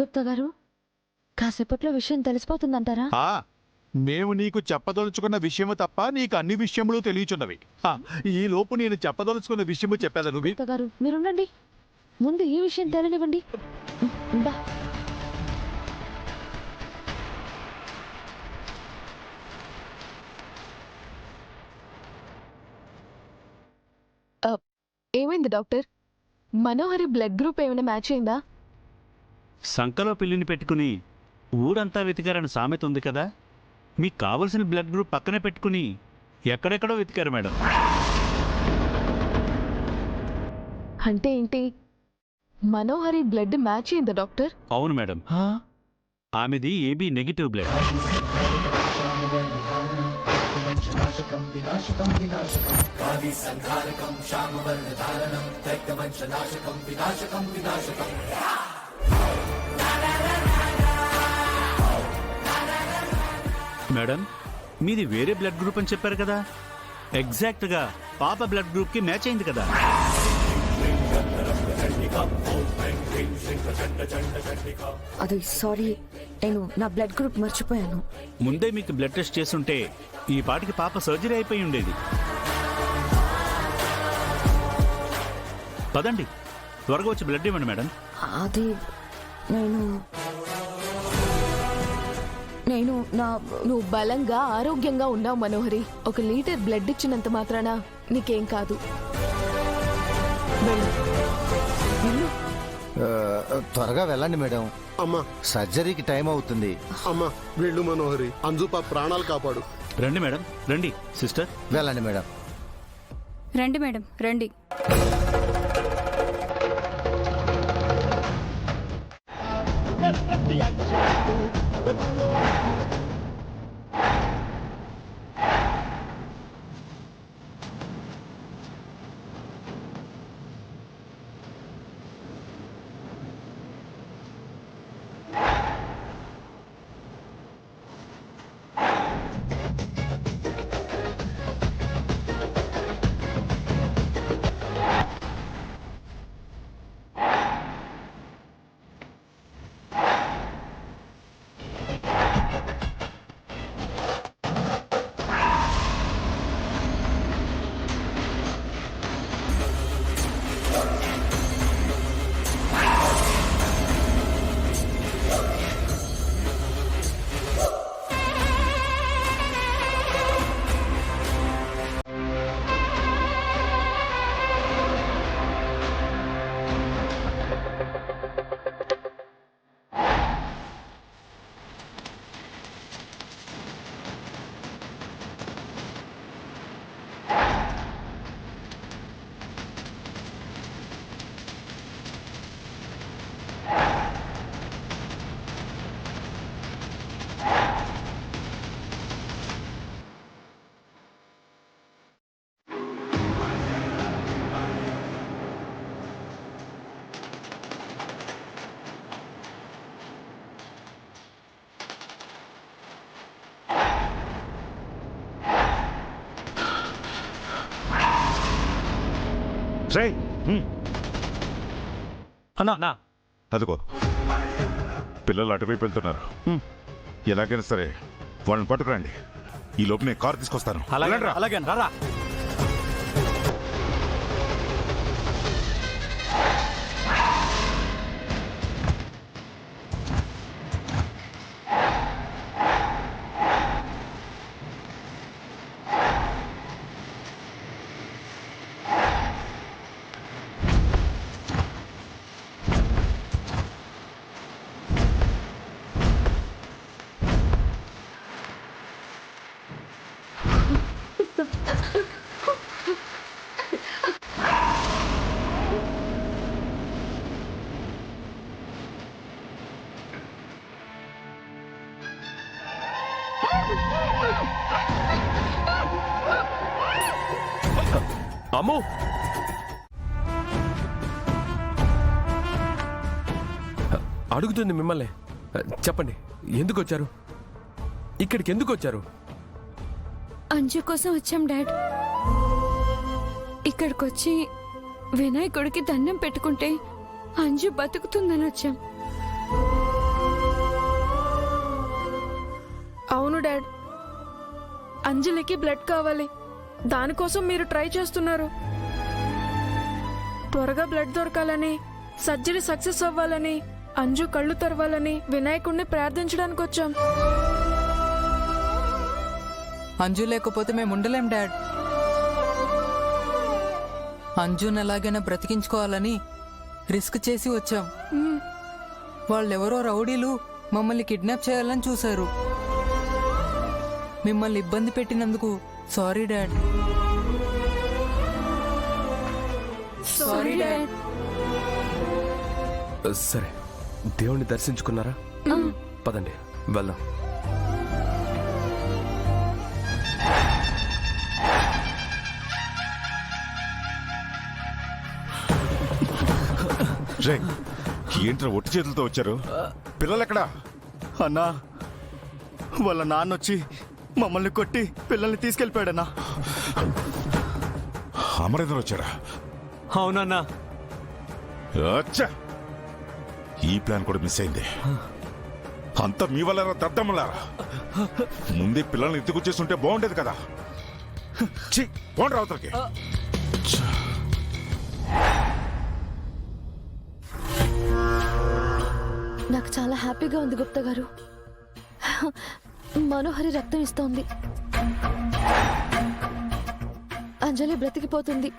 గుప్తా గారు, కాసేపట్లో విషయం తెలిసిపోతుందంటారా? మేము నీకు చెప్పదలుచుకున్న విషయము తప్ప నీకు అన్ని విషయములు తెలియచున్నవి. ఈ లోపు నేను చెప్పదలుచుకున్న విషయము చెప్పేదా నువ్వు? గుప్తా గారు, మీరుండండి. ముందు ఈ విషయం తెలియనివ్వండి. బా ఏమైంది డాక్టర్? మనోహరి బ్లడ్ గ్రూప్ ఏమైనా మ్యాచ్ అయిందా? సంకలో పిల్లిని పెట్టుకుని ఊరంతా వెతికారని సామెత ఉంది కదా, మీకు కావలసిన బ్లడ్ గ్రూప్ పక్కనే పెట్టుకుని ఎక్కడెక్కడో వెతికారు మేడం. అంటే ఏంటి? మనోహరి బ్లడ్ మ్యాచ్ అయిందా డాక్టర్? అవును మేడం, ఆమెది ఏబీ నెగిటివ్ బ్లడ్. మేడం, మీది వేరే బ్లడ్ గ్రూప్ అని చెప్పారు కదా, ఎగ్జాక్ట్గా పాప బ్లడ్ గ్రూప్కి మ్యాచ్ అయింది కదా. అది సారీ, నేను నా బ్లడ్ గ్రూప్ మర్చిపోయాను. ముందే మీకు బ్లడ్ టెస్ట్ చేస్తుంటే ఈ పాటికి పాప సర్జరీ అయిపోయి ఉండేది. పదండి, త్వరగా వచ్చి బ్లడ్ ఇవ్వండి మేడం. అది నేను నువ్వు బలంగా ఆరోగ్యంగా ఉన్నావు మనోహరి. 1 లీటర్ బ్లడ్ ఇచ్చినంత మాత్రాన నీకేం కాదు. వెళ్ళు. త్వరగా వెళ్ళండి మేడం, అమ్మా సర్జరీకి టైం అవుతుంది. అమ్మా వెళ్ళు మనోహరి, అంజుపా ప్రాణాలు కాపాడు. రండి మేడం, రండి సిస్టర్. వెళ్ళండి మేడం. రండి మేడం, రండి. అన్నా, అదిగో పిల్లలు అటువైపు వెళ్తున్నారు. ఎలాగైనా సరే వాళ్ళని పట్టుకురండి. ఈ లోపు నేను కారు తీసుకొస్తాను. అలాగే రా. అమ్మో, అడుగుతుంది మిమ్మల్ని. చెప్పండి, ఎందుకు వచ్చారు? ఇక్కడికి ఎందుకు వచ్చారు? అంజు కోసం వచ్చాం డాడ్. ఇక్కడికొచ్చి వినాయకుడికి దండం పెట్టుకుంటే అంజు బతుకుతుందని వచ్చాం. డాడ్. అంజలికి బ్లడ్ కావాలి, దానికోసం మీరు ట్రై చేస్తున్నారు. త్వరగా బ్లడ్ దొరకాలని, సర్జరీ సక్సెస్ అవ్వాలని, అంజు కళ్ళు తెరవాలని వినాయకుడిని ప్రార్థించడానికి వచ్చాం. అంజు లేకపోతే మేము ఉండలేం డాడ్. అంజుని ఎలాగైనా బ్రతికించుకోవాలని రిస్క్ చేసి వచ్చాం. వాళ్ళెవరో రౌడీలు మమ్మల్ని కిడ్నాప్ చేయాలని చూశారు. మిమ్మల్ని ఇబ్బంది పెట్టినందుకు సారీ డాడ్. Sorry dad. సరే, దేవుణ్ణి దర్శించుకున్నారా? పదండి వెళ్దాం. రే ఏంట్రా ఒట్టి చేతులతో వచ్చారు? పిల్లలు ఎక్కడా? అన్నా, వాళ్ళ నాన్న వచ్చి మమ్మల్ని కొట్టి పిల్లల్ని తీసుకెళ్ళిపోయాడన్నా. అమరేంద్ర వచ్చారా? అవునన్నా. అచ్చా, ఈ ప్లాన్ కూడా మిస్ అయింది. అంతా మీ వల్ల దద్దమ్మలారా. ముందే పిల్లల్ని ఎత్తుకొచ్చేస్తుంటే బాగుండేది కదా. పోండి రావుతలకి. నాకు చాలా హ్యాపీగా ఉంది గుప్తా గారు. మనోహరి రక్తం ఇస్తోంది. అంజలి బ్రతికిపోతుంది.